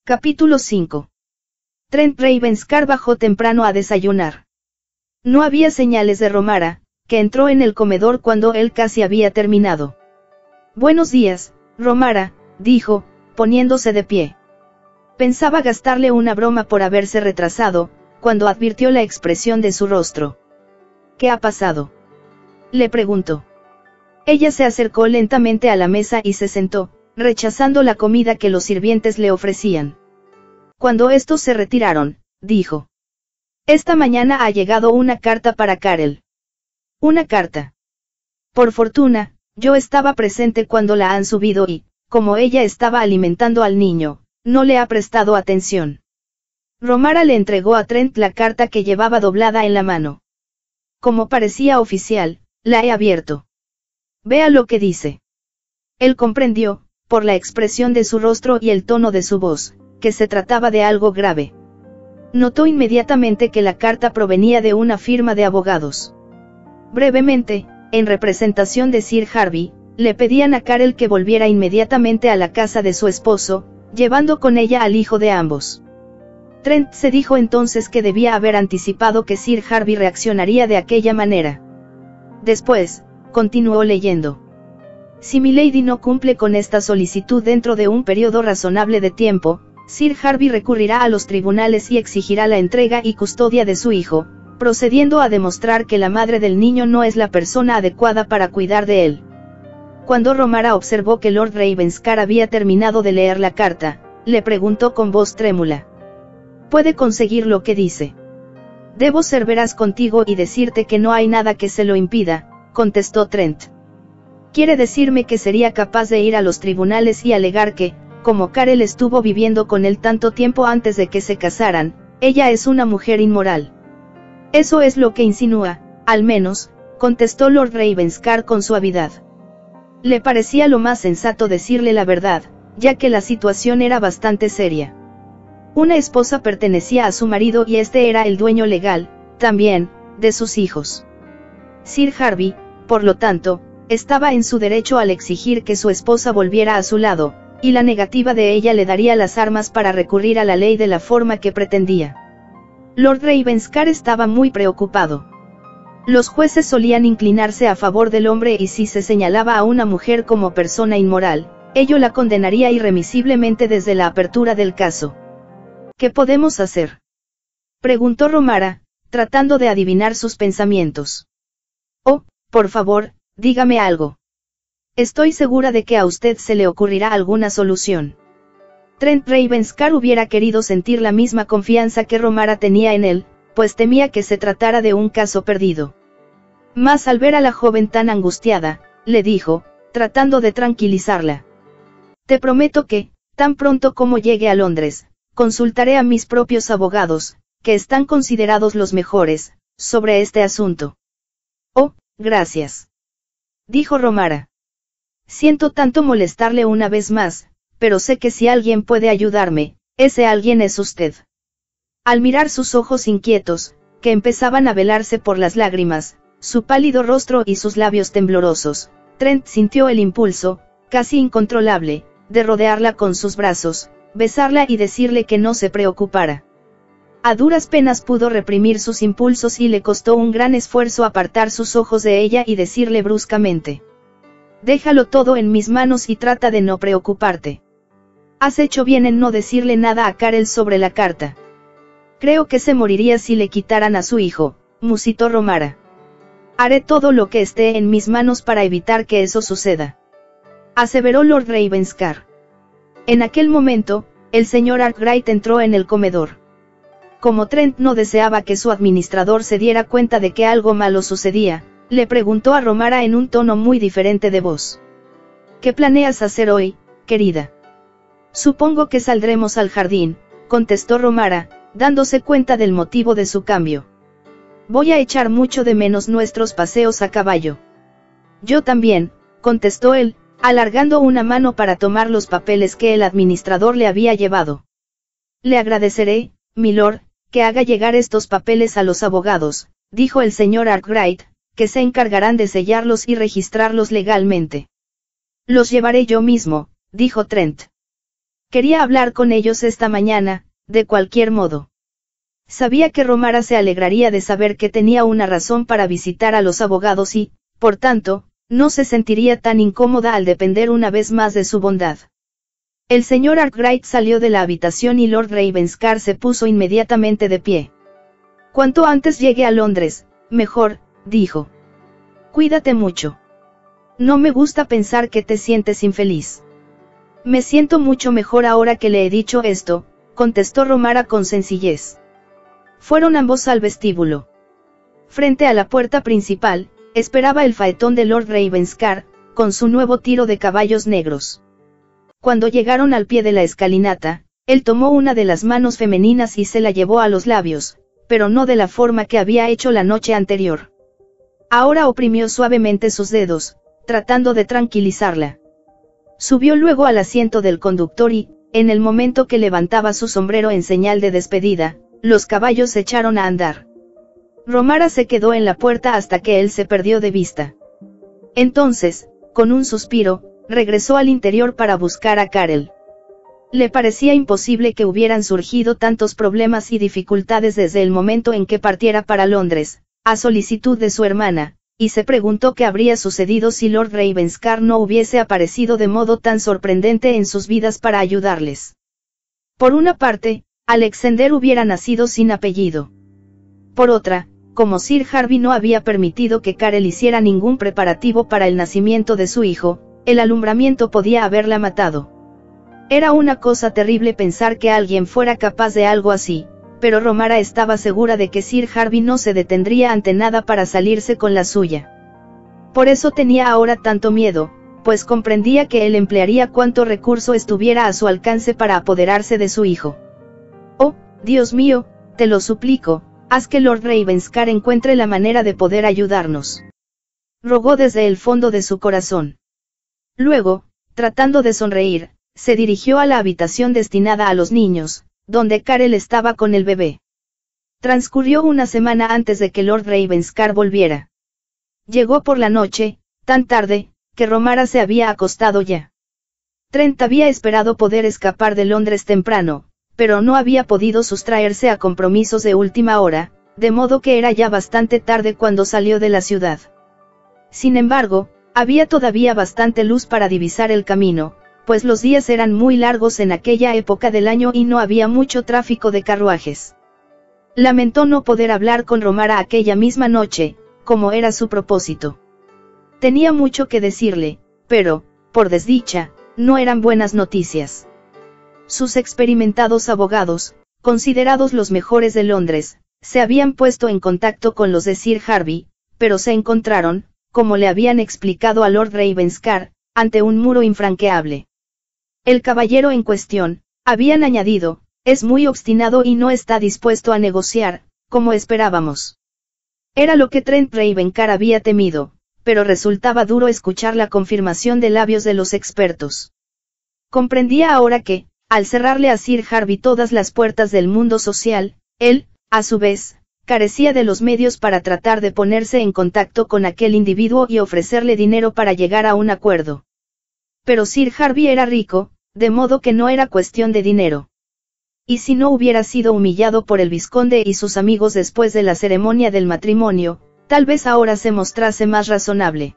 Capítulo 5. Trent Ravenscar bajó temprano a desayunar. No había señales de Romara, que entró en el comedor cuando él casi había terminado. «Buenos días, Romara», dijo, poniéndose de pie. Pensaba gastarle una broma por haberse retrasado, cuando advirtió la expresión de su rostro. «¿Qué ha pasado?», le preguntó. Ella se acercó lentamente a la mesa y se sentó, rechazando la comida que los sirvientes le ofrecían. Cuando estos se retiraron, dijo: «Esta mañana ha llegado una carta para Karel». «¿Una carta?». «Por fortuna, yo estaba presente cuando la han subido y, como ella estaba alimentando al niño, no le ha prestado atención». Romara le entregó a Trent la carta que llevaba doblada en la mano. «Como parecía oficial, la he abierto. Vea lo que dice». Él comprendió, por la expresión de su rostro y el tono de su voz, que se trataba de algo grave. Notó inmediatamente que la carta provenía de una firma de abogados. Brevemente, en representación de Sir Harvey, le pedían a Karel que volviera inmediatamente a la casa de su esposo, llevando con ella al hijo de ambos. Trent se dijo entonces que debía haber anticipado que Sir Harvey reaccionaría de aquella manera. Después, continuó leyendo. «Si milady no cumple con esta solicitud dentro de un periodo razonable de tiempo, Sir Harvey recurrirá a los tribunales y exigirá la entrega y custodia de su hijo, procediendo a demostrar que la madre del niño no es la persona adecuada para cuidar de él». Cuando Romara observó que Lord Ravenscar había terminado de leer la carta, le preguntó con voz trémula: «¿Puede conseguir lo que dice?». «Debo ser veraz contigo y decirte que no hay nada que se lo impida», contestó Trent. «¿Quiere decirme que sería capaz de ir a los tribunales y alegar que, como Karel estuvo viviendo con él tanto tiempo antes de que se casaran, ella es una mujer inmoral?». «Eso es lo que insinúa, al menos», contestó Lord Ravenscar con suavidad. Le parecía lo más sensato decirle la verdad, ya que la situación era bastante seria. Una esposa pertenecía a su marido y este era el dueño legal, también, de sus hijos. Sir Harvey, por lo tanto, estaba en su derecho al exigir que su esposa volviera a su lado, y la negativa de ella le daría las armas para recurrir a la ley de la forma que pretendía. Lord Ravenscar estaba muy preocupado. Los jueces solían inclinarse a favor del hombre y si se señalaba a una mujer como persona inmoral, ello la condenaría irremisiblemente desde la apertura del caso. «¿Qué podemos hacer?», preguntó Romara, tratando de adivinar sus pensamientos. «Oh, por favor, dígame algo. Estoy segura de que a usted se le ocurrirá alguna solución». Trent Ravenscar hubiera querido sentir la misma confianza que Romara tenía en él, pues temía que se tratara de un caso perdido. Mas al ver a la joven tan angustiada, le dijo, tratando de tranquilizarla: «Te prometo que, tan pronto como llegue a Londres, consultaré a mis propios abogados, que están considerados los mejores, sobre este asunto». «Oh, gracias», dijo Romara. «Siento tanto molestarle una vez más, pero sé que si alguien puede ayudarme, ese alguien es usted». Al mirar sus ojos inquietos, que empezaban a velarse por las lágrimas, su pálido rostro y sus labios temblorosos, Trent sintió el impulso, casi incontrolable, de rodearla con sus brazos, besarla y decirle que no se preocupara. A duras penas pudo reprimir sus impulsos y le costó un gran esfuerzo apartar sus ojos de ella y decirle bruscamente: «Déjalo todo en mis manos y trata de no preocuparte. Has hecho bien en no decirle nada a Karel sobre la carta». «Creo que se moriría si le quitaran a su hijo», musitó Romara. «Haré todo lo que esté en mis manos para evitar que eso suceda», aseveró Lord Ravenscar. En aquel momento, el señor Arkwright entró en el comedor. Como Trent no deseaba que su administrador se diera cuenta de que algo malo sucedía, le preguntó a Romara en un tono muy diferente de voz: «¿Qué planeas hacer hoy, querida?». «Supongo que saldremos al jardín», contestó Romara, dándose cuenta del motivo de su cambio. «Voy a echar mucho de menos nuestros paseos a caballo». «Yo también», contestó él, alargando una mano para tomar los papeles que el administrador le había llevado. «Le agradeceré, milord, que haga llegar estos papeles a los abogados», dijo el señor Arkwright, «que se encargarán de sellarlos y registrarlos legalmente». «Los llevaré yo mismo», dijo Trent. Quería hablar con ellos esta mañana, de cualquier modo. Sabía que Romara se alegraría de saber que tenía una razón para visitar a los abogados y, por tanto, no se sentiría tan incómoda al depender una vez más de su bondad. El señor Arkwright salió de la habitación y Lord Ravenscar se puso inmediatamente de pie. Cuanto antes llegue a Londres, mejor, dijo. Cuídate mucho. No me gusta pensar que te sientes infeliz. Me siento mucho mejor ahora que le he dicho esto, contestó Romara con sencillez. Fueron ambos al vestíbulo. Frente a la puerta principal, esperaba el faetón de Lord Ravenscar, con su nuevo tiro de caballos negros. Cuando llegaron al pie de la escalinata, él tomó una de las manos femeninas y se la llevó a los labios, pero no de la forma que había hecho la noche anterior. Ahora oprimió suavemente sus dedos, tratando de tranquilizarla. Subió luego al asiento del conductor y, en el momento que levantaba su sombrero en señal de despedida, los caballos se echaron a andar. Romara se quedó en la puerta hasta que él se perdió de vista. Entonces, con un suspiro, regresó al interior para buscar a Karel. Le parecía imposible que hubieran surgido tantos problemas y dificultades desde el momento en que partiera para Londres, a solicitud de su hermana, y se preguntó qué habría sucedido si Lord Ravenscar no hubiese aparecido de modo tan sorprendente en sus vidas para ayudarles. Por una parte, Alexander hubiera nacido sin apellido. Por otra, como Sir Harvey no había permitido que Karel hiciera ningún preparativo para el nacimiento de su hijo, el alumbramiento podía haberla matado. Era una cosa terrible pensar que alguien fuera capaz de algo así, pero Romara estaba segura de que Sir Harvey no se detendría ante nada para salirse con la suya. Por eso tenía ahora tanto miedo, pues comprendía que él emplearía cuanto recurso estuviera a su alcance para apoderarse de su hijo. Oh, Dios mío, te lo suplico, haz que Lord Ravenscar encuentre la manera de poder ayudarnos. Rogó desde el fondo de su corazón. Luego, tratando de sonreír, se dirigió a la habitación destinada a los niños, donde Karel estaba con el bebé. Transcurrió una semana antes de que Lord Ravenscar volviera. Llegó por la noche, tan tarde, que Romara se había acostado ya. Trent había esperado poder escapar de Londres temprano, pero no había podido sustraerse a compromisos de última hora, de modo que era ya bastante tarde cuando salió de la ciudad. Sin embargo, había todavía bastante luz para divisar el camino, pues los días eran muy largos en aquella época del año y no había mucho tráfico de carruajes. Lamentó no poder hablar con Romara aquella misma noche, como era su propósito. Tenía mucho que decirle, pero, por desdicha, no eran buenas noticias. Sus experimentados abogados, considerados los mejores de Londres, se habían puesto en contacto con los de Sir Harvey, pero se encontraron, como le habían explicado a Lord Ravenscar, ante un muro infranqueable. El caballero en cuestión, habían añadido, es muy obstinado y no está dispuesto a negociar, como esperábamos. Era lo que Trent Ravenscar había temido, pero resultaba duro escuchar la confirmación de labios de los expertos. Comprendía ahora que, al cerrarle a Sir Harvey todas las puertas del mundo social, él, a su vez, carecía de los medios para tratar de ponerse en contacto con aquel individuo y ofrecerle dinero para llegar a un acuerdo. Pero Sir Harvey era rico, de modo que no era cuestión de dinero. Y si no hubiera sido humillado por el vizconde y sus amigos después de la ceremonia del matrimonio, tal vez ahora se mostrase más razonable.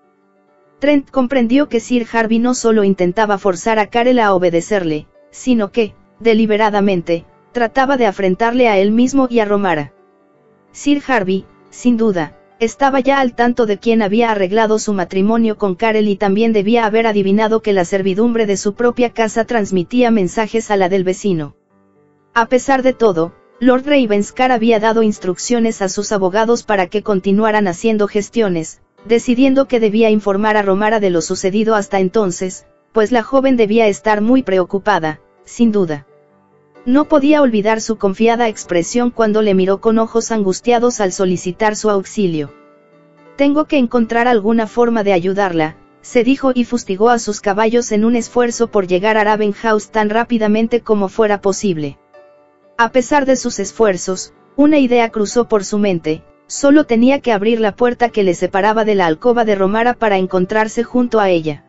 Trent comprendió que Sir Harvey no solo intentaba forzar a Karel a obedecerle, sino que, deliberadamente, trataba de afrentarle a él mismo y a Romara. Sir Harvey, sin duda, estaba ya al tanto de quién había arreglado su matrimonio con Karel y también debía haber adivinado que la servidumbre de su propia casa transmitía mensajes a la del vecino. A pesar de todo, Lord Ravenscar había dado instrucciones a sus abogados para que continuaran haciendo gestiones, decidiendo que debía informar a Romara de lo sucedido hasta entonces, pues la joven debía estar muy preocupada, sin duda. No podía olvidar su confiada expresión cuando le miró con ojos angustiados al solicitar su auxilio. Tengo que encontrar alguna forma de ayudarla, se dijo y fustigó a sus caballos en un esfuerzo por llegar a Raven House tan rápidamente como fuera posible. A pesar de sus esfuerzos, una idea cruzó por su mente, solo tenía que abrir la puerta que le separaba de la alcoba de Romara para encontrarse junto a ella.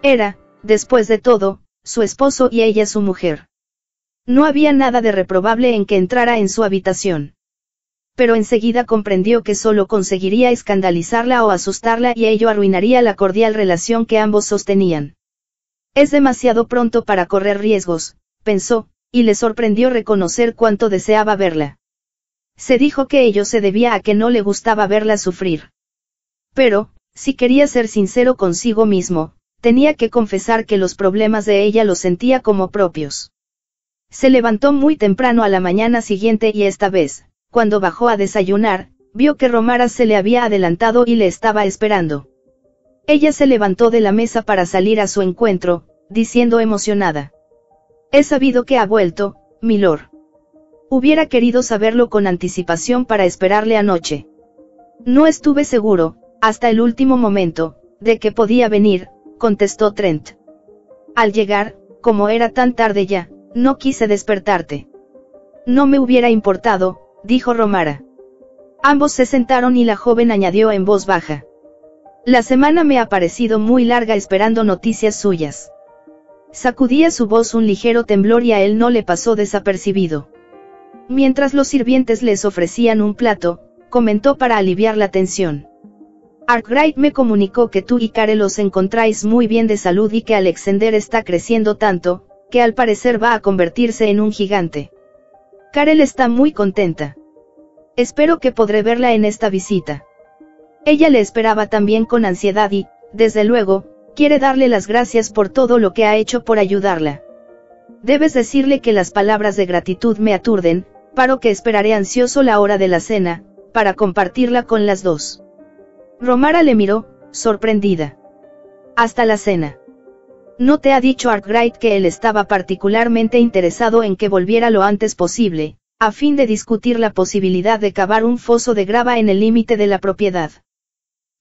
Era, después de todo, su esposo y ella su mujer. No había nada de reprobable en que entrara en su habitación. Pero enseguida comprendió que solo conseguiría escandalizarla o asustarla y ello arruinaría la cordial relación que ambos sostenían. Es demasiado pronto para correr riesgos, pensó, y le sorprendió reconocer cuánto deseaba verla. Se dijo que ello se debía a que no le gustaba verla sufrir. Pero, si quería ser sincero consigo mismo, tenía que confesar que los problemas de ella los sentía como propios. Se levantó muy temprano a la mañana siguiente y esta vez, cuando bajó a desayunar, vio que Romara se le había adelantado y le estaba esperando. Ella se levantó de la mesa para salir a su encuentro, diciendo emocionada: «He sabido que ha vuelto, milord. Hubiera querido saberlo con anticipación para esperarle anoche. No estuve seguro, hasta el último momento, de que podía venir», contestó Trent. «Al llegar, como era tan tarde ya, no quise despertarte». «No me hubiera importado», dijo Romara. Ambos se sentaron y la joven añadió en voz baja: «La semana me ha parecido muy larga esperando noticias suyas». Sacudía su voz un ligero temblor y a él no le pasó desapercibido. Mientras los sirvientes les ofrecían un plato, comentó para aliviar la tensión: «Arkwright me comunicó que tú y Karel os encontráis muy bien de salud y que Alexander está creciendo tanto, que al parecer va a convertirse en un gigante. Karel está muy contenta. Espero que podré verla en esta visita». Ella le esperaba también con ansiedad y, desde luego, quiere darle las gracias por todo lo que ha hecho por ayudarla. «Debes decirle que las palabras de gratitud me aturden, pero que esperaré ansioso la hora de la cena, para compartirla con las dos». Romara le miró, sorprendida. «¿Hasta la cena? ¿No te ha dicho Arkwright que él estaba particularmente interesado en que volviera lo antes posible, a fin de discutir la posibilidad de cavar un foso de grava en el límite de la propiedad?»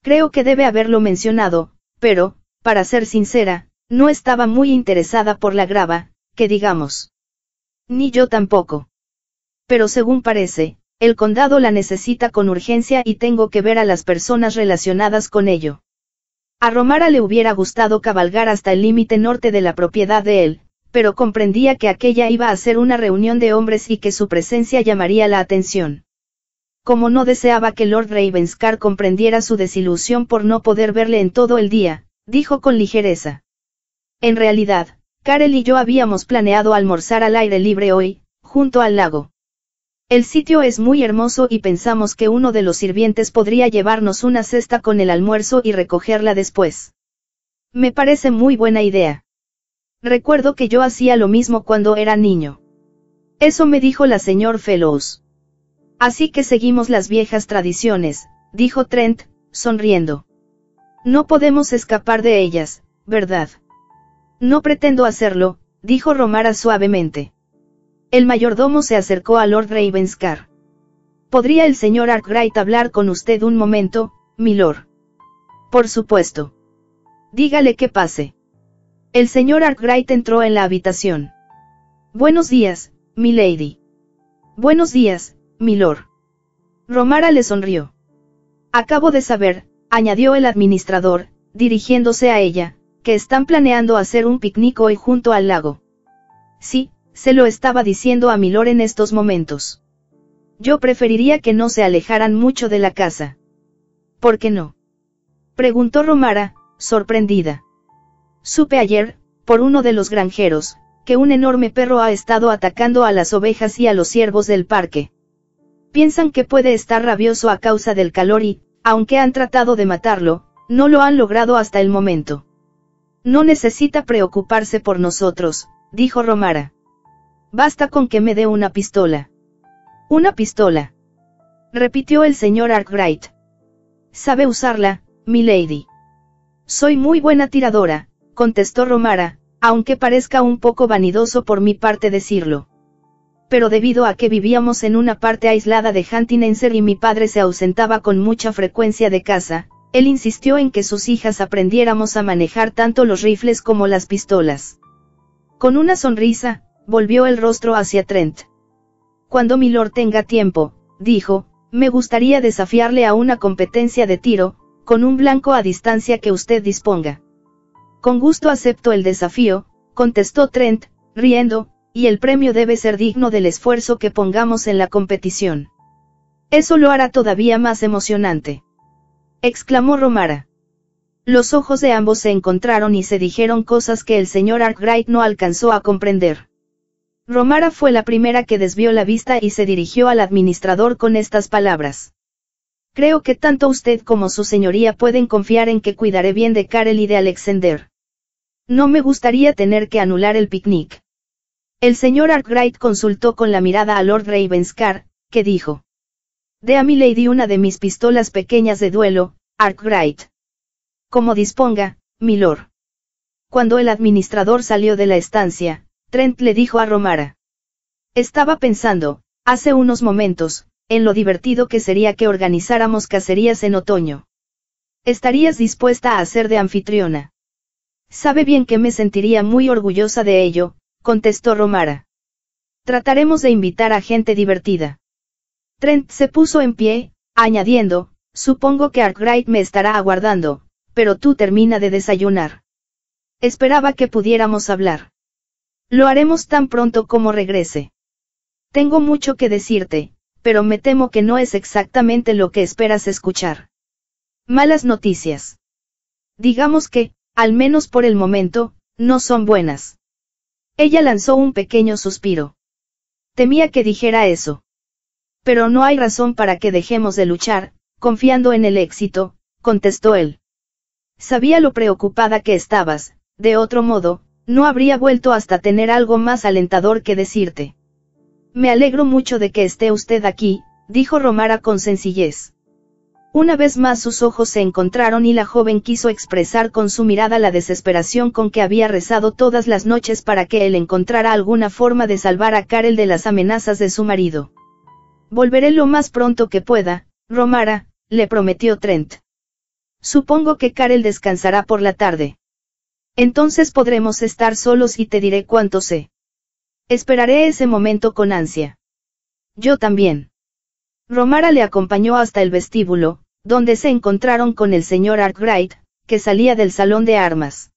«Creo que debe haberlo mencionado, pero, para ser sincera, no estaba muy interesada por la grava, que digamos. Ni yo tampoco. Pero según parece, el condado la necesita con urgencia y tengo que ver a las personas relacionadas con ello». A Romara le hubiera gustado cabalgar hasta el límite norte de la propiedad de él, pero comprendía que aquella iba a ser una reunión de hombres y que su presencia llamaría la atención. Como no deseaba que Lord Ravenscar comprendiera su desilusión por no poder verle en todo el día, dijo con ligereza: «En realidad, Karel y yo habíamos planeado almorzar al aire libre hoy, junto al lago. El sitio es muy hermoso y pensamos que uno de los sirvientes podría llevarnos una cesta con el almuerzo y recogerla después. Me parece muy buena idea. Recuerdo que yo hacía lo mismo cuando era niño». «Eso me dijo la señora Fellows. Así que seguimos las viejas tradiciones», dijo Trent, sonriendo. «No podemos escapar de ellas, ¿verdad?» «No pretendo hacerlo», dijo Romara suavemente. El mayordomo se acercó a Lord Ravenscar. «¿Podría el señor Arkwright hablar con usted un momento, milord?» «Por supuesto. Dígale que pase». El señor Arkwright entró en la habitación. «Buenos días, milady». «Buenos días, milord». Romara le sonrió. «Acabo de saber», añadió el administrador, dirigiéndose a ella, «que están planeando hacer un picnic hoy junto al lago». «Sí, se lo estaba diciendo a milord en estos momentos. Yo preferiría que no se alejaran mucho de la casa». «¿Por qué no?», preguntó Romara, sorprendida. «Supe ayer, por uno de los granjeros, que un enorme perro ha estado atacando a las ovejas y a los ciervos del parque. Piensan que puede estar rabioso a causa del calor y, aunque han tratado de matarlo, no lo han logrado hasta el momento». «No necesita preocuparse por nosotros», dijo Romara. «Basta con que me dé una pistola». «¿Una pistola?», repitió el señor Arkwright. «¿Sabe usarla, milady?» «Soy muy buena tiradora», contestó Romara, aunque parezca un poco vanidoso por mi parte decirlo. «Pero debido a que vivíamos en una parte aislada de Huntingdonshire y mi padre se ausentaba con mucha frecuencia de casa, él insistió en que sus hijas aprendiéramos a manejar tanto los rifles como las pistolas». Con una sonrisa, volvió el rostro hacia Trent. «Cuando milord tenga tiempo», dijo, «me gustaría desafiarle a una competencia de tiro, con un blanco a distancia que usted disponga». «Con gusto acepto el desafío», contestó Trent, riendo, y el premio debe ser digno del esfuerzo que pongamos en la competición. Eso lo hará todavía más emocionante, exclamó Romara. Los ojos de ambos se encontraron y se dijeron cosas que el señor Arkwright no alcanzó a comprender. Romara fue la primera que desvió la vista y se dirigió al administrador con estas palabras. Creo que tanto usted como su señoría pueden confiar en que cuidaré bien de Karel y de Alexander. No me gustaría tener que anular el picnic. El señor Arkwright consultó con la mirada a Lord Ravenscar, que dijo. Dé a mi lady una de mis pistolas pequeñas de duelo, Arkwright. Como disponga, milord. Cuando el administrador salió de la estancia, Trent le dijo a Romara. Estaba pensando, hace unos momentos, en lo divertido que sería que organizáramos cacerías en otoño. ¿Estarías dispuesta a ser de anfitriona? Sabe bien que me sentiría muy orgullosa de ello, contestó Romara. Trataremos de invitar a gente divertida. Trent se puso en pie, añadiendo, supongo que Arkwright me estará aguardando, pero tú termina de desayunar. Esperaba que pudiéramos hablar. Lo haremos tan pronto como regrese. Tengo mucho que decirte, pero me temo que no es exactamente lo que esperas escuchar. Malas noticias. Digamos que, al menos por el momento, no son buenas. Ella lanzó un pequeño suspiro. Temía que dijera eso. Pero no hay razón para que dejemos de luchar, confiando en el éxito, contestó él. Sabía lo preocupada que estabas, de otro modo, no habría vuelto hasta tener algo más alentador que decirte. Me alegro mucho de que esté usted aquí, dijo Romara con sencillez. Una vez más sus ojos se encontraron y la joven quiso expresar con su mirada la desesperación con que había rezado todas las noches para que él encontrara alguna forma de salvar a Karel de las amenazas de su marido. Volveré lo más pronto que pueda, Romara, le prometió Trent. Supongo que Karel descansará por la tarde. Entonces podremos estar solos y te diré cuánto sé. Esperaré ese momento con ansia. Yo también. Romara le acompañó hasta el vestíbulo, donde se encontraron con el señor Arkwright, que salía del salón de armas.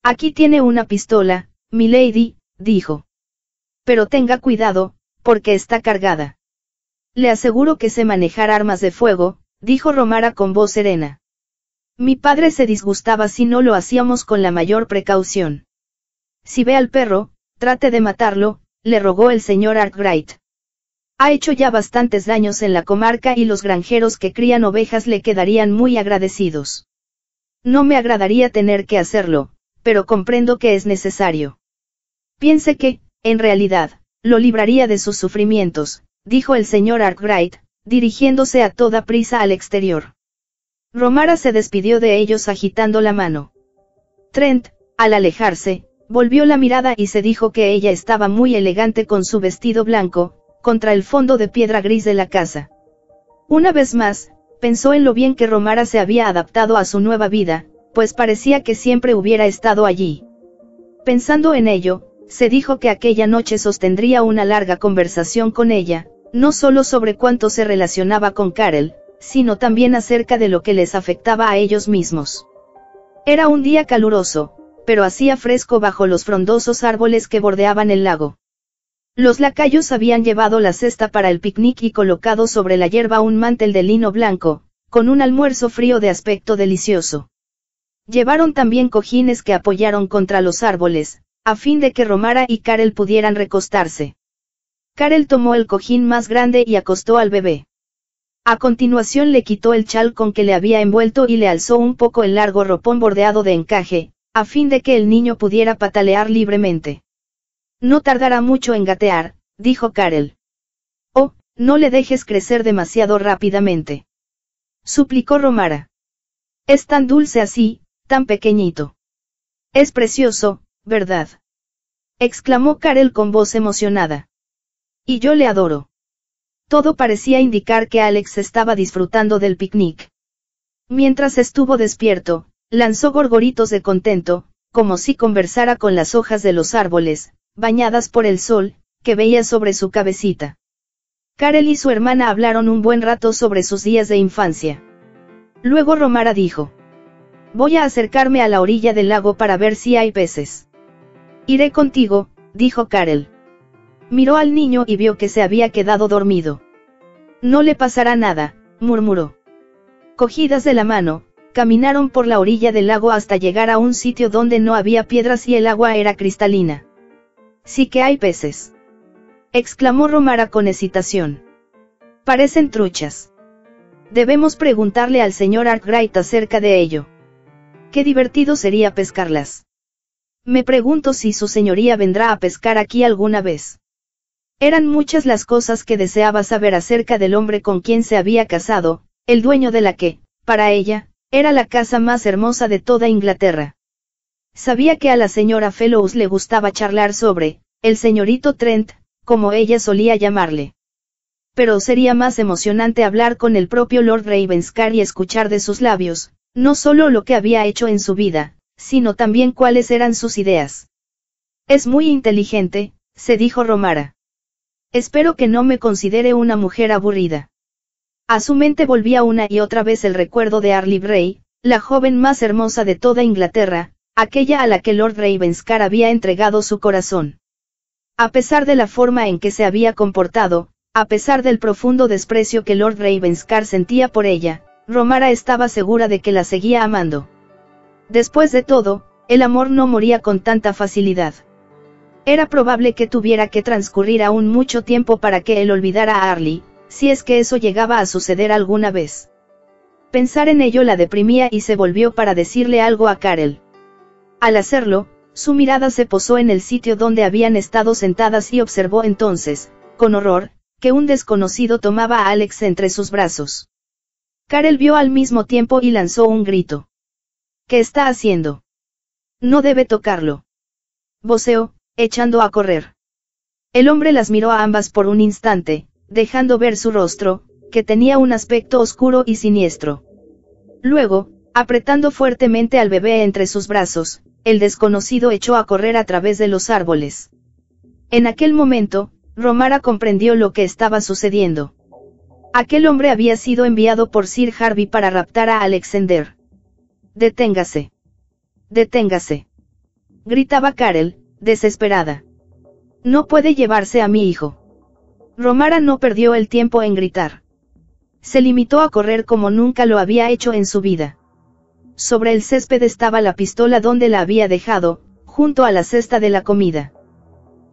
Aquí tiene una pistola, milady, dijo. Pero tenga cuidado, porque está cargada. Le aseguro que sé manejar armas de fuego, dijo Romara con voz serena. Mi padre se disgustaba si no lo hacíamos con la mayor precaución. Si ve al perro, trate de matarlo, le rogó el señor Arkwright. Ha hecho ya bastantes daños en la comarca y los granjeros que crían ovejas le quedarían muy agradecidos. No me agradaría tener que hacerlo, pero comprendo que es necesario. Piense que, en realidad, lo libraría de sus sufrimientos, dijo el señor Arkwright, dirigiéndose a toda prisa al exterior. Romara se despidió de ellos agitando la mano. Trent, al alejarse, volvió la mirada y se dijo que ella estaba muy elegante con su vestido blanco, contra el fondo de piedra gris de la casa. Una vez más, pensó en lo bien que Romara se había adaptado a su nueva vida, pues parecía que siempre hubiera estado allí. Pensando en ello, se dijo que aquella noche sostendría una larga conversación con ella, no solo sobre cuánto se relacionaba con Karel, sino también acerca de lo que les afectaba a ellos mismos. Era un día caluroso, pero hacía fresco bajo los frondosos árboles que bordeaban el lago. Los lacayos habían llevado la cesta para el picnic y colocado sobre la hierba un mantel de lino blanco, con un almuerzo frío de aspecto delicioso. Llevaron también cojines que apoyaron contra los árboles, a fin de que Romara y Karel pudieran recostarse. Karel tomó el cojín más grande y acostó al bebé. A continuación le quitó el chal con que le había envuelto y le alzó un poco el largo ropón bordeado de encaje, a fin de que el niño pudiera patalear libremente. No tardará mucho en gatear, dijo Karel. Oh, no le dejes crecer demasiado rápidamente. Suplicó Romara. Es tan dulce así, tan pequeñito. Es precioso, ¿verdad? Exclamó Karel con voz emocionada. Y yo le adoro. Todo parecía indicar que Alex estaba disfrutando del picnic. Mientras estuvo despierto, lanzó gorgoritos de contento, como si conversara con las hojas de los árboles, bañadas por el sol, que veía sobre su cabecita. Karel y su hermana hablaron un buen rato sobre sus días de infancia. Luego Romara dijo: voy a acercarme a la orilla del lago para ver si hay peces. Iré contigo, dijo Karel. Miró al niño y vio que se había quedado dormido. No le pasará nada, murmuró. Cogidas de la mano, caminaron por la orilla del lago hasta llegar a un sitio donde no había piedras y el agua era cristalina. Sí que hay peces, exclamó Romara con hesitación. Parecen truchas. Debemos preguntarle al señor Arkwright acerca de ello. Qué divertido sería pescarlas. Me pregunto si su señoría vendrá a pescar aquí alguna vez. Eran muchas las cosas que deseaba saber acerca del hombre con quien se había casado, el dueño de la que, para ella, era la casa más hermosa de toda Inglaterra. Sabía que a la señora Fellows le gustaba charlar sobre, el señorito Trent, como ella solía llamarle. Pero sería más emocionante hablar con el propio Lord Ravenscar y escuchar de sus labios, no solo lo que había hecho en su vida, sino también cuáles eran sus ideas. Es muy inteligente, se dijo Romara. Espero que no me considere una mujer aburrida. A su mente volvía una y otra vez el recuerdo de Arlie Bray, la joven más hermosa de toda Inglaterra, aquella a la que Lord Ravenscar había entregado su corazón. A pesar de la forma en que se había comportado, a pesar del profundo desprecio que Lord Ravenscar sentía por ella, Romara estaba segura de que la seguía amando. Después de todo, el amor no moría con tanta facilidad. Era probable que tuviera que transcurrir aún mucho tiempo para que él olvidara a Arlie, si es que eso llegaba a suceder alguna vez. Pensar en ello la deprimía y se volvió para decirle algo a Karel. Al hacerlo, su mirada se posó en el sitio donde habían estado sentadas y observó entonces, con horror, que un desconocido tomaba a Alex entre sus brazos. Karel vio al mismo tiempo y lanzó un grito. ¿Qué está haciendo? No debe tocarlo. Voceó, echando a correr. El hombre las miró a ambas por un instante, dejando ver su rostro, que tenía un aspecto oscuro y siniestro. Luego, apretando fuertemente al bebé entre sus brazos, el desconocido echó a correr a través de los árboles. En aquel momento, Romara comprendió lo que estaba sucediendo. Aquel hombre había sido enviado por Sir Harvey para raptar a Alexander. «Deténgase. Deténgase», gritaba Karel, desesperada. «No puede llevarse a mi hijo». Romara no perdió el tiempo en gritar. Se limitó a correr como nunca lo había hecho en su vida. Sobre el césped estaba la pistola donde la había dejado, junto a la cesta de la comida.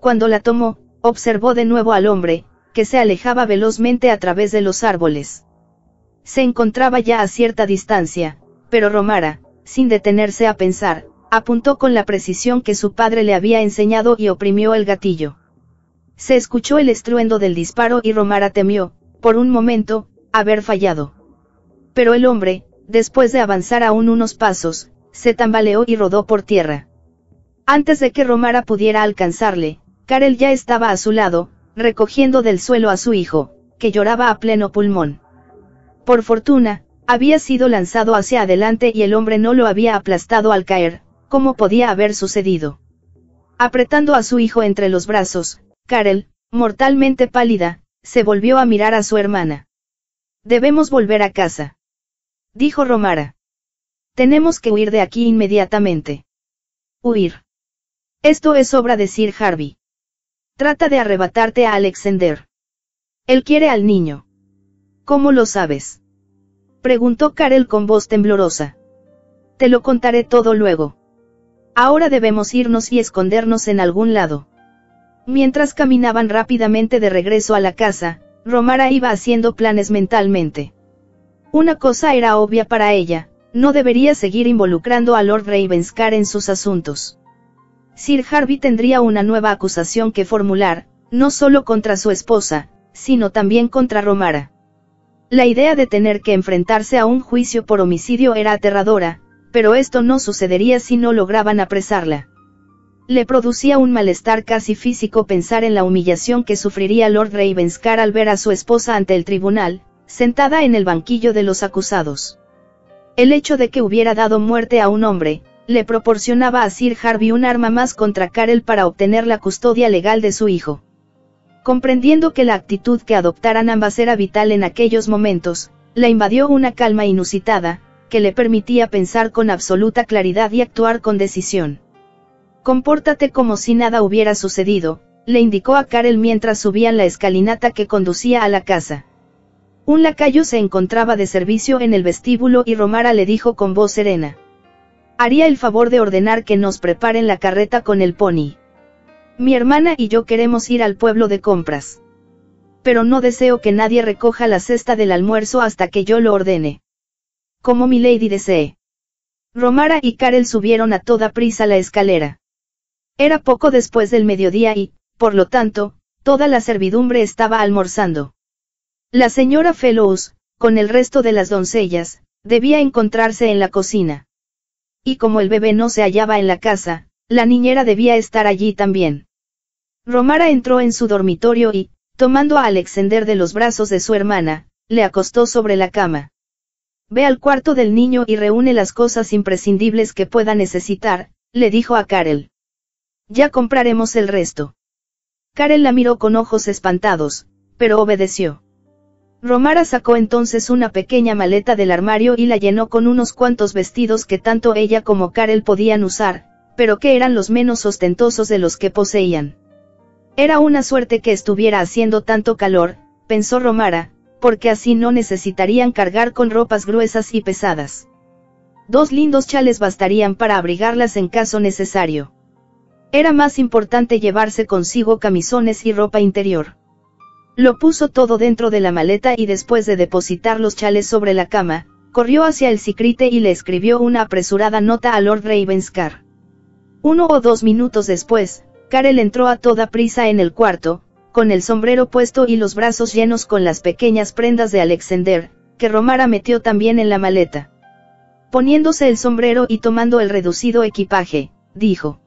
Cuando la tomó, observó de nuevo al hombre, que se alejaba velozmente a través de los árboles. Se encontraba ya a cierta distancia, pero Romara, sin detenerse a pensar, apuntó con la precisión que su padre le había enseñado y oprimió el gatillo. Se escuchó el estruendo del disparo y Romara temió, por un momento, haber fallado. Pero el hombre, después de avanzar aún unos pasos, se tambaleó y rodó por tierra. Antes de que Romara pudiera alcanzarle, Karel ya estaba a su lado, recogiendo del suelo a su hijo, que lloraba a pleno pulmón. Por fortuna, había sido lanzado hacia adelante y el hombre no lo había aplastado al caer, como podía haber sucedido. Apretando a su hijo entre los brazos, Karel, mortalmente pálida, se volvió a mirar a su hermana. «Debemos volver a casa», dijo Romara. «Tenemos que huir de aquí inmediatamente». «Huir. Esto es obra de Sir Harvey. Trata de arrebatarte a Alexander. Él quiere al niño». «¿Cómo lo sabes?», preguntó Karel con voz temblorosa. «Te lo contaré todo luego. Ahora debemos irnos y escondernos en algún lado». Mientras caminaban rápidamente de regreso a la casa, Romara iba haciendo planes mentalmente. Una cosa era obvia para ella, no debería seguir involucrando a Lord Ravenscar en sus asuntos. Sir Harvey tendría una nueva acusación que formular, no solo contra su esposa, sino también contra Romara. La idea de tener que enfrentarse a un juicio por homicidio era aterradora, pero esto no sucedería si no lograban apresarla. Le producía un malestar casi físico pensar en la humillación que sufriría Lord Ravenscar al ver a su esposa ante el tribunal, sentada en el banquillo de los acusados. El hecho de que hubiera dado muerte a un hombre, le proporcionaba a Sir Harvey un arma más contra Karel para obtener la custodia legal de su hijo. Comprendiendo que la actitud que adoptaran ambas era vital en aquellos momentos, la invadió una calma inusitada, que le permitía pensar con absoluta claridad y actuar con decisión. Compórtate como si nada hubiera sucedido, le indicó a Karel mientras subían la escalinata que conducía a la casa. Un lacayo se encontraba de servicio en el vestíbulo y Romara le dijo con voz serena: «Haría el favor de ordenar que nos preparen la carreta con el pony. Mi hermana y yo queremos ir al pueblo de compras. Pero no deseo que nadie recoja la cesta del almuerzo hasta que yo lo ordene. Como milady desee». Romara y Karel subieron a toda prisa la escalera. Era poco después del mediodía y, por lo tanto, toda la servidumbre estaba almorzando. La señora Fellows, con el resto de las doncellas, debía encontrarse en la cocina. Y como el bebé no se hallaba en la casa, la niñera debía estar allí también. Romara entró en su dormitorio y, tomando a Alexander de los brazos de su hermana, le acostó sobre la cama. «Ve al cuarto del niño y reúne las cosas imprescindibles que pueda necesitar», le dijo a Karel. «Ya compraremos el resto». Karel la miró con ojos espantados, pero obedeció. Romara sacó entonces una pequeña maleta del armario y la llenó con unos cuantos vestidos que tanto ella como Karel podían usar, pero que eran los menos ostentosos de los que poseían. Era una suerte que estuviera haciendo tanto calor, pensó Romara, porque así no necesitarían cargar con ropas gruesas y pesadas. 2 lindos chales bastarían para abrigarlas en caso necesario. Era más importante llevarse consigo camisones y ropa interior. Lo puso todo dentro de la maleta y después de depositar los chales sobre la cama, corrió hacia el sicrite y le escribió una apresurada nota a Lord Ravenscar. 1 o 2 minutos después, Karel entró a toda prisa en el cuarto, con el sombrero puesto y los brazos llenos con las pequeñas prendas de Alexander, que Romara metió también en la maleta. Poniéndose el sombrero y tomando el reducido equipaje, dijo: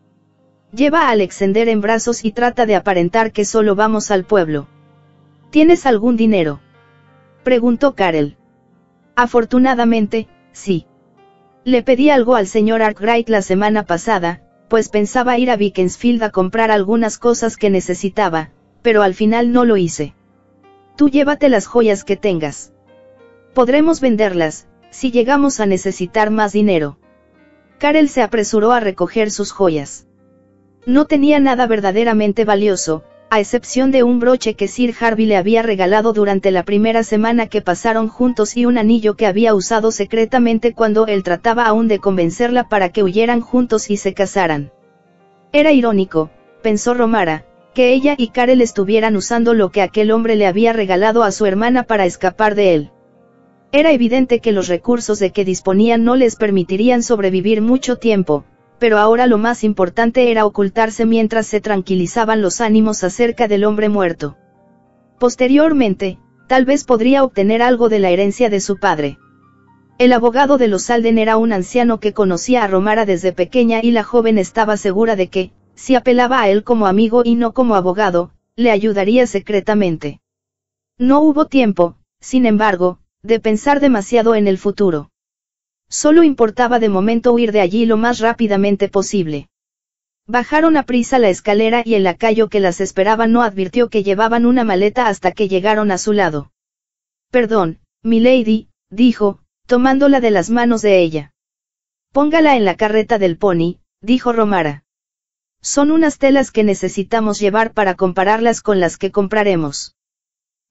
«Lleva a Alexander en brazos y trata de aparentar que solo vamos al pueblo». «¿Tienes algún dinero?», preguntó Karel. «Afortunadamente, sí. Le pedí algo al señor Arkwright la semana pasada, pues pensaba ir a Beaconsfield a comprar algunas cosas que necesitaba, pero al final no lo hice. Tú llévate las joyas que tengas. Podremos venderlas, si llegamos a necesitar más dinero». Karel se apresuró a recoger sus joyas. No tenía nada verdaderamente valioso, a excepción de un broche que Sir Harvey le había regalado durante la primera semana que pasaron juntos y un anillo que había usado secretamente cuando él trataba aún de convencerla para que huyeran juntos y se casaran. Era irónico, pensó Romara, que ella y Karel estuvieran usando lo que aquel hombre le había regalado a su hermana para escapar de él. Era evidente que los recursos de que disponían no les permitirían sobrevivir mucho tiempo, pero ahora lo más importante era ocultarse mientras se tranquilizaban los ánimos acerca del hombre muerto. Posteriormente, tal vez podría obtener algo de la herencia de su padre. El abogado de los Alden era un anciano que conocía a Romara desde pequeña y la joven estaba segura de que, si apelaba a él como amigo y no como abogado, le ayudaría secretamente. No hubo tiempo, sin embargo, de pensar demasiado en el futuro. Solo importaba de momento huir de allí lo más rápidamente posible. Bajaron a prisa la escalera y el lacayo que las esperaba no advirtió que llevaban una maleta hasta que llegaron a su lado. «Perdón, milady», dijo, tomándola de las manos de ella. «Póngala en la carreta del pony», dijo Romara. «Son unas telas que necesitamos llevar para compararlas con las que compraremos».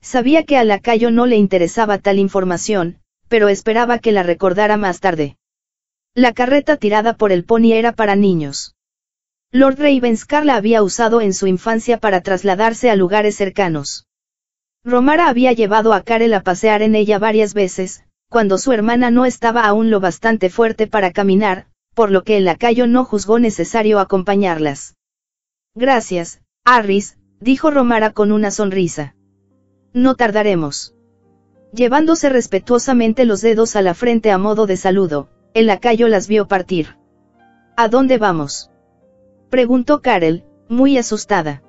Sabía que al lacayo no le interesaba tal información, pero esperaba que la recordara más tarde. La carreta tirada por el pony era para niños. Lord Ravenscar la había usado en su infancia para trasladarse a lugares cercanos. Romara había llevado a Karel a pasear en ella varias veces, cuando su hermana no estaba aún lo bastante fuerte para caminar, por lo que el lacayo no juzgó necesario acompañarlas. «Gracias, Harris», dijo Romara con una sonrisa. «No tardaremos». Llevándose respetuosamente los dedos a la frente a modo de saludo, el lacayo las vio partir. «¿A dónde vamos?», preguntó Karel, muy asustada.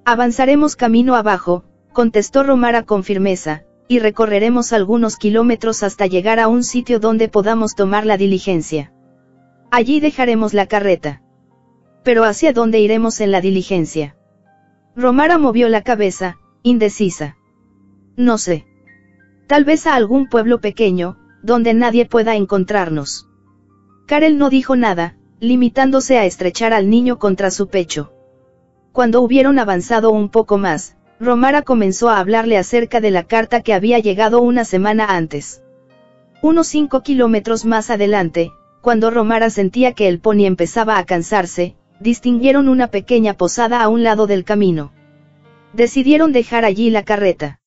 «Avanzaremos camino abajo», contestó Romara con firmeza, «y recorreremos algunos kilómetros hasta llegar a un sitio donde podamos tomar la diligencia. Allí dejaremos la carreta». «¿Pero hacia dónde iremos en la diligencia?». Romara movió la cabeza, indecisa. «No sé. Tal vez a algún pueblo pequeño, donde nadie pueda encontrarnos». Karel no dijo nada, limitándose a estrechar al niño contra su pecho. Cuando hubieron avanzado un poco más, Romara comenzó a hablarle acerca de la carta que había llegado una semana antes. Unos 5 kilómetros más adelante, cuando Romara sentía que el pony empezaba a cansarse, distinguieron una pequeña posada a un lado del camino. Decidieron dejar allí la carreta.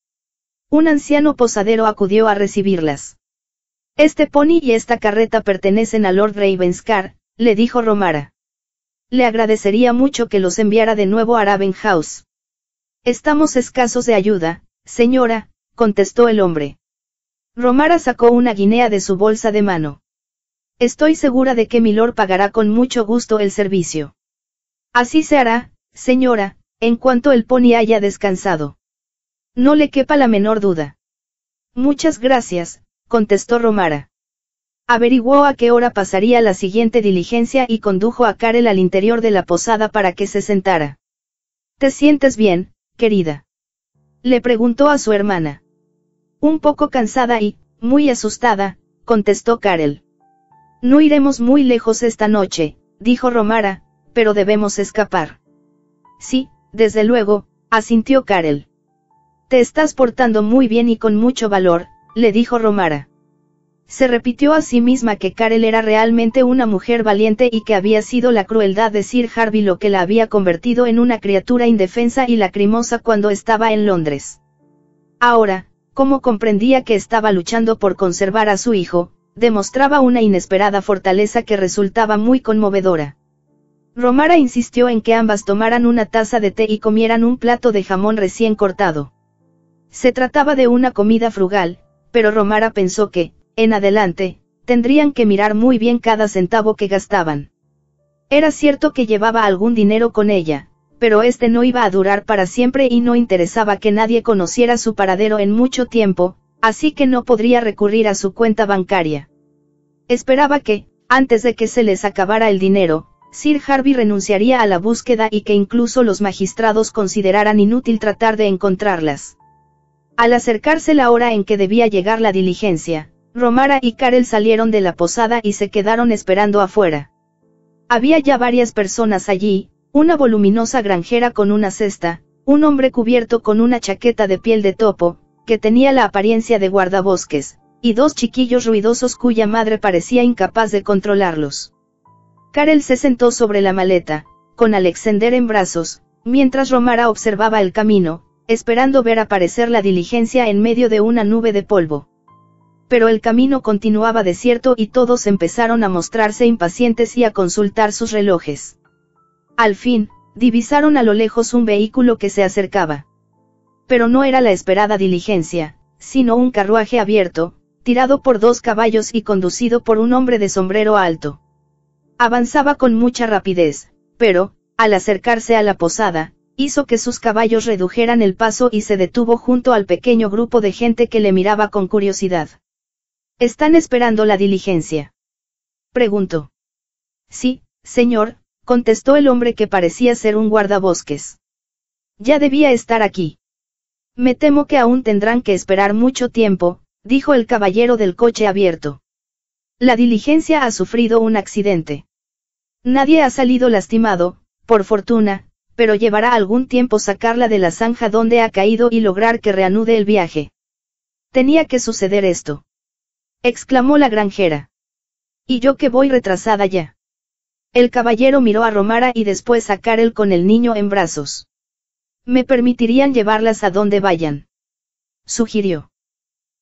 Un anciano posadero acudió a recibirlas. Este pony y esta carreta pertenecen a Lord Ravenscar, le dijo Romara. Le agradecería mucho que los enviara de nuevo a Ravenhouse. Estamos escasos de ayuda, señora, contestó el hombre. Romara sacó una guinea de su bolsa de mano. Estoy segura de que Milord pagará con mucho gusto el servicio. Así se hará, señora, en cuanto el pony haya descansado. No le quepa la menor duda. Muchas gracias, contestó Romara. Averiguó a qué hora pasaría la siguiente diligencia y condujo a Karel al interior de la posada para que se sentara. ¿Te sientes bien, querida?, le preguntó a su hermana. Un poco cansada y, muy asustada, contestó Karel. No iremos muy lejos esta noche, dijo Romara, pero debemos escapar. Sí, desde luego, asintió Karel. Te estás portando muy bien y con mucho valor, le dijo Romara. Se repitió a sí misma que Karel era realmente una mujer valiente y que había sido la crueldad de Sir Harvey lo que la había convertido en una criatura indefensa y lacrimosa cuando estaba en Londres. Ahora, como comprendía que estaba luchando por conservar a su hijo, demostraba una inesperada fortaleza que resultaba muy conmovedora. Romara insistió en que ambas tomaran una taza de té y comieran un plato de jamón recién cortado. Se trataba de una comida frugal, pero Romara pensó que, en adelante, tendrían que mirar muy bien cada centavo que gastaban. Era cierto que llevaba algún dinero con ella, pero este no iba a durar para siempre y no interesaba que nadie conociera su paradero en mucho tiempo, así que no podría recurrir a su cuenta bancaria. Esperaba que, antes de que se les acabara el dinero, Sir Harvey renunciaría a la búsqueda y que incluso los magistrados consideraran inútil tratar de encontrarlas. Al acercarse la hora en que debía llegar la diligencia, Romara y Karel salieron de la posada y se quedaron esperando afuera. Había ya varias personas allí, una voluminosa granjera con una cesta, un hombre cubierto con una chaqueta de piel de topo, que tenía la apariencia de guardabosques, y dos chiquillos ruidosos cuya madre parecía incapaz de controlarlos. Karel se sentó sobre la maleta, con Alexander en brazos, mientras Romara observaba el camino, esperando ver aparecer la diligencia en medio de una nube de polvo. Pero el camino continuaba desierto y todos empezaron a mostrarse impacientes y a consultar sus relojes. Al fin, divisaron a lo lejos un vehículo que se acercaba. Pero no era la esperada diligencia, sino un carruaje abierto, tirado por 2 caballos y conducido por un hombre de sombrero alto. Avanzaba con mucha rapidez, pero, al acercarse a la posada, hizo que sus caballos redujeran el paso y se detuvo junto al pequeño grupo de gente que le miraba con curiosidad. ¿Están esperando la diligencia?, preguntó. Sí, señor, contestó el hombre que parecía ser un guardabosques. Ya debía estar aquí. Me temo que aún tendrán que esperar mucho tiempo, dijo el caballero del coche abierto. La diligencia ha sufrido un accidente. Nadie ha salido lastimado, por fortuna, pero llevará algún tiempo sacarla de la zanja donde ha caído y lograr que reanude el viaje. Tenía que suceder esto, exclamó la granjera. Y yo que voy retrasada ya. El caballero miró a Romara y después a Karel con el niño en brazos. Me permitirían llevarlas a donde vayan, sugirió.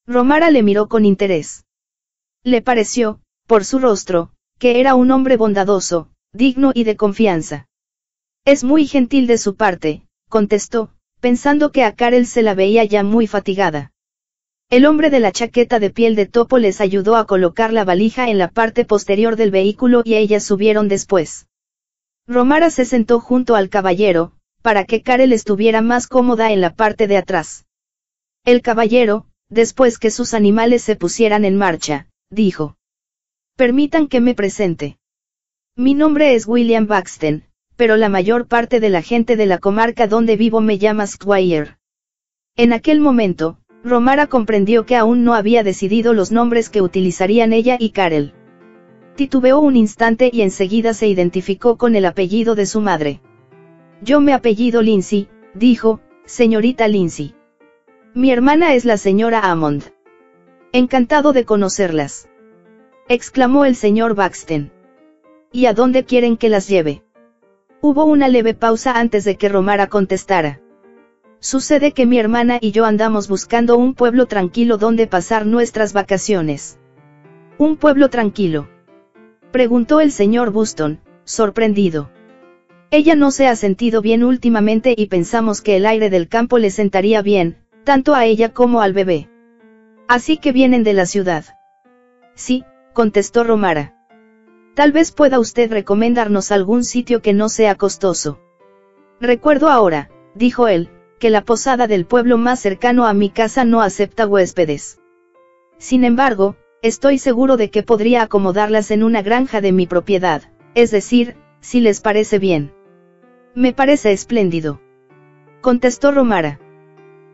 Romara le miró con interés. Le pareció, por su rostro, que era un hombre bondadoso, digno y de confianza. Es muy gentil de su parte, contestó, pensando que a Karel se la veía ya muy fatigada. El hombre de la chaqueta de piel de topo les ayudó a colocar la valija en la parte posterior del vehículo y ellas subieron después. Romara se sentó junto al caballero, para que Karel estuviera más cómoda en la parte de atrás. El caballero, después que sus animales se pusieran en marcha, dijo: Permitan que me presente. Mi nombre es William Buxton, pero la mayor parte de la gente de la comarca donde vivo me llama Squire. En aquel momento, Romara comprendió que aún no había decidido los nombres que utilizarían ella y Karel. Titubeó un instante y enseguida se identificó con el apellido de su madre. Yo me apellido Lindsay, dijo, señorita Lindsay. Mi hermana es la señora Hammond. Encantado de conocerlas, exclamó el señor Buxton. ¿Y a dónde quieren que las lleve? Hubo una leve pausa antes de que Romara contestara. Sucede que mi hermana y yo andamos buscando un pueblo tranquilo donde pasar nuestras vacaciones. ¿Un pueblo tranquilo?, preguntó el señor Buston, sorprendido. Ella no se ha sentido bien últimamente y pensamos que el aire del campo le sentaría bien, tanto a ella como al bebé. Así que vienen de la ciudad. Sí, contestó Romara. Tal vez pueda usted recomendarnos algún sitio que no sea costoso. Recuerdo ahora, dijo él, que la posada del pueblo más cercano a mi casa no acepta huéspedes. Sin embargo, estoy seguro de que podría acomodarlas en una granja de mi propiedad, es decir, si les parece bien. Me parece espléndido, contestó Romara.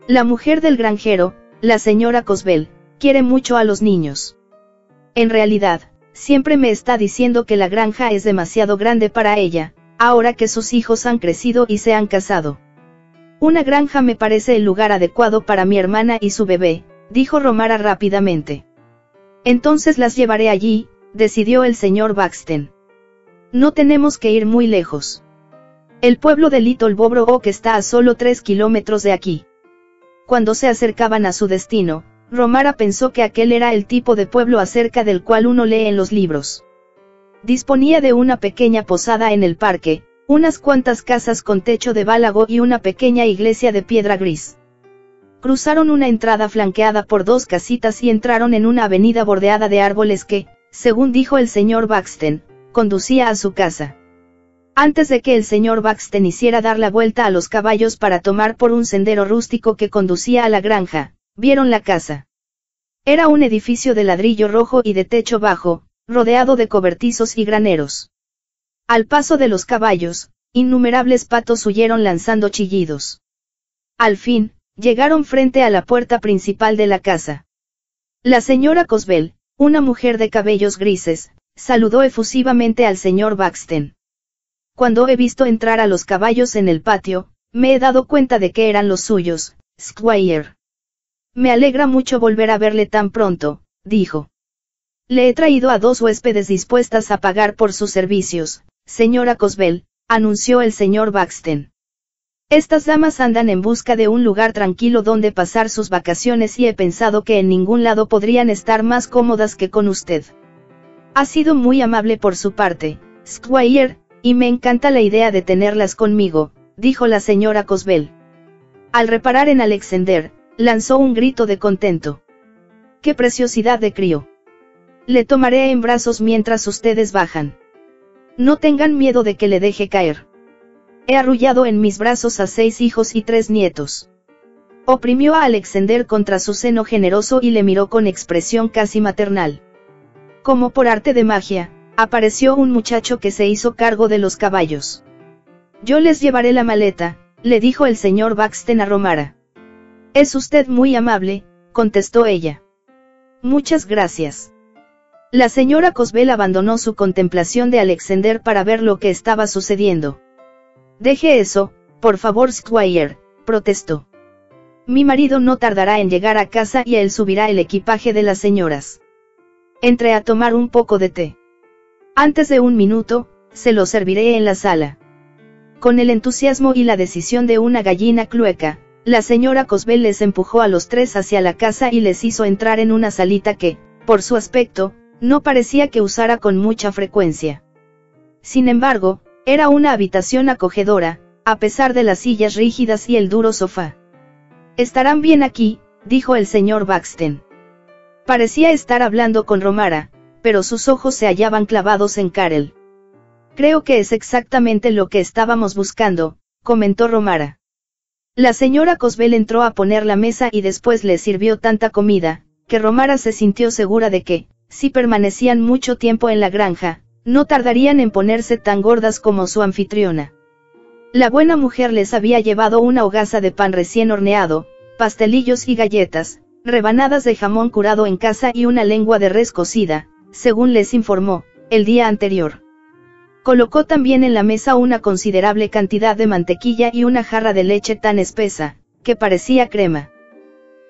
La mujer del granjero, la señora Cosbel, quiere mucho a los niños. En realidad, siempre me está diciendo que la granja es demasiado grande para ella, ahora que sus hijos han crecido y se han casado. Una granja me parece el lugar adecuado para mi hermana y su bebé, dijo Romara rápidamente. Entonces las llevaré allí, decidió el señor Buxton. No tenemos que ir muy lejos. El pueblo de Little Bob Oak está a solo 3 kilómetros de aquí. Cuando se acercaban a su destino, Romara pensó que aquel era el tipo de pueblo acerca del cual uno lee en los libros. Disponía de una pequeña posada en el parque, unas cuantas casas con techo de bálago y una pequeña iglesia de piedra gris. Cruzaron una entrada flanqueada por 2 casitas y entraron en una avenida bordeada de árboles que, según dijo el señor Buxton, conducía a su casa. Antes de que el señor Buxton hiciera dar la vuelta a los caballos para tomar por un sendero rústico que conducía a la granja, vieron la casa. Era un edificio de ladrillo rojo y de techo bajo, rodeado de cobertizos y graneros. Al paso de los caballos, innumerables patos huyeron lanzando chillidos. Al fin, llegaron frente a la puerta principal de la casa. La señora Cosbel, una mujer de cabellos grises, saludó efusivamente al señor Buxton. Cuando he visto entrar a los caballos en el patio, me he dado cuenta de que eran los suyos, Squire. Me alegra mucho volver a verle tan pronto, dijo. Le he traído a 2 huéspedes dispuestas a pagar por sus servicios, señora Cosbel, anunció el señor Buxton. Estas damas andan en busca de un lugar tranquilo donde pasar sus vacaciones y he pensado que en ningún lado podrían estar más cómodas que con usted. Ha sido muy amable por su parte, Squire, y me encanta la idea de tenerlas conmigo, dijo la señora Cosbel. Al reparar en Alexander, lanzó un grito de contento. ¡Qué preciosidad de crío! Le tomaré en brazos mientras ustedes bajan. No tengan miedo de que le deje caer. He arrullado en mis brazos a 6 hijos y 3 nietos. Oprimió a Alexander contra su seno generoso y le miró con expresión casi maternal. Como por arte de magia, apareció un muchacho que se hizo cargo de los caballos. Yo les llevaré la maleta, le dijo el señor Buxton a Romara. Es usted muy amable, contestó ella. Muchas gracias. La señora Cosbel abandonó su contemplación de Alexander para ver lo que estaba sucediendo. Deje eso, por favor, Squire, protestó. Mi marido no tardará en llegar a casa y él subirá el equipaje de las señoras. Entré a tomar un poco de té. Antes de 1 minuto, se lo serviré en la sala. Con el entusiasmo y la decisión de una gallina clueca, la señora Cosbel les empujó a los 3 hacia la casa y les hizo entrar en una salita que, por su aspecto, no parecía que usara con mucha frecuencia. Sin embargo, era una habitación acogedora, a pesar de las sillas rígidas y el duro sofá. Estarán bien aquí, dijo el señor Buxton. Parecía estar hablando con Romara, pero sus ojos se hallaban clavados en Carol. Creo que es exactamente lo que estábamos buscando, comentó Romara. La señora Cosbel entró a poner la mesa y después les sirvió tanta comida, que Romara se sintió segura de que, si permanecían mucho tiempo en la granja, no tardarían en ponerse tan gordas como su anfitriona. La buena mujer les había llevado una hogaza de pan recién horneado, pastelillos y galletas, rebanadas de jamón curado en casa y una lengua de res cocida, según les informó, el día anterior. Colocó también en la mesa una considerable cantidad de mantequilla y una jarra de leche tan espesa, que parecía crema.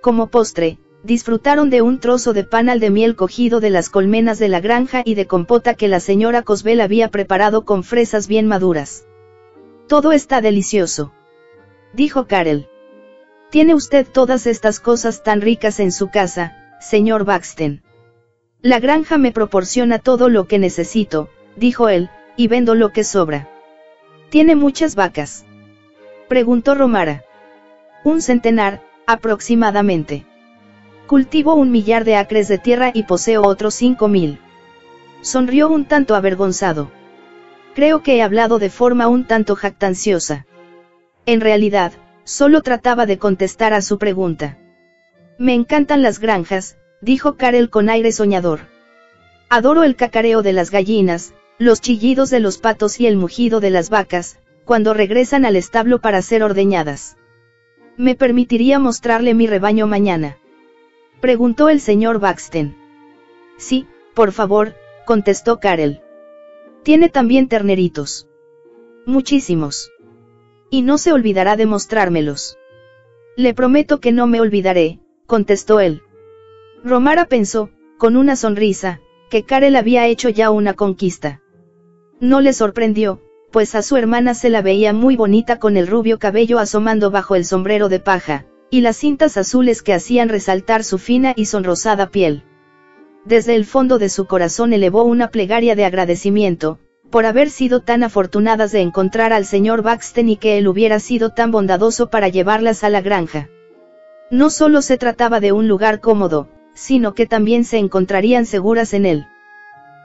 Como postre, disfrutaron de un trozo de panal de miel cogido de las colmenas de la granja y de compota que la señora Cosbel había preparado con fresas bien maduras. «Todo está delicioso», dijo Carol. «Tiene usted todas estas cosas tan ricas en su casa, señor Buxton». «La granja me proporciona todo lo que necesito», dijo él, «y vendo lo que sobra». «¿Tiene muchas vacas?», preguntó Romara. «Un centenar, aproximadamente. Cultivo 1 millar de acres de tierra y poseo otros 5.000. Sonrió un tanto avergonzado. «Creo que he hablado de forma un tanto jactanciosa». En realidad, solo trataba de contestar a su pregunta. «Me encantan las granjas», dijo Carol con aire soñador. «Adoro el cacareo de las gallinas, los chillidos de los patos y el mugido de las vacas, cuando regresan al establo para ser ordeñadas». «¿Me permitiría mostrarle mi rebaño mañana?», preguntó el señor Buxton. «Sí, por favor», contestó Carol. «Tiene también terneritos». «Muchísimos. Y no se olvidará de mostrármelos». «Le prometo que no me olvidaré», contestó él. Romara pensó, con una sonrisa, que Carol había hecho ya una conquista. No le sorprendió, pues a su hermana se la veía muy bonita con el rubio cabello asomando bajo el sombrero de paja, y las cintas azules que hacían resaltar su fina y sonrosada piel. Desde el fondo de su corazón elevó una plegaria de agradecimiento, por haber sido tan afortunadas de encontrar al señor Buxton y que él hubiera sido tan bondadoso para llevarlas a la granja. No solo se trataba de un lugar cómodo, sino que también se encontrarían seguras en él.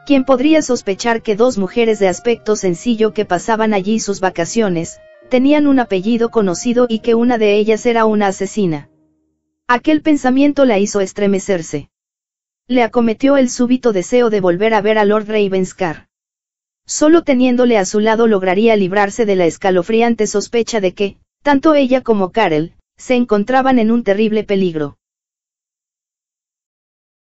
¿Quién podría sospechar que dos mujeres de aspecto sencillo que pasaban allí sus vacaciones, tenían un apellido conocido y que una de ellas era una asesina? Aquel pensamiento la hizo estremecerse. Le acometió el súbito deseo de volver a ver a Lord Ravenscar. Solo teniéndole a su lado lograría librarse de la escalofriante sospecha de que, tanto ella como Carol, se encontraban en un terrible peligro.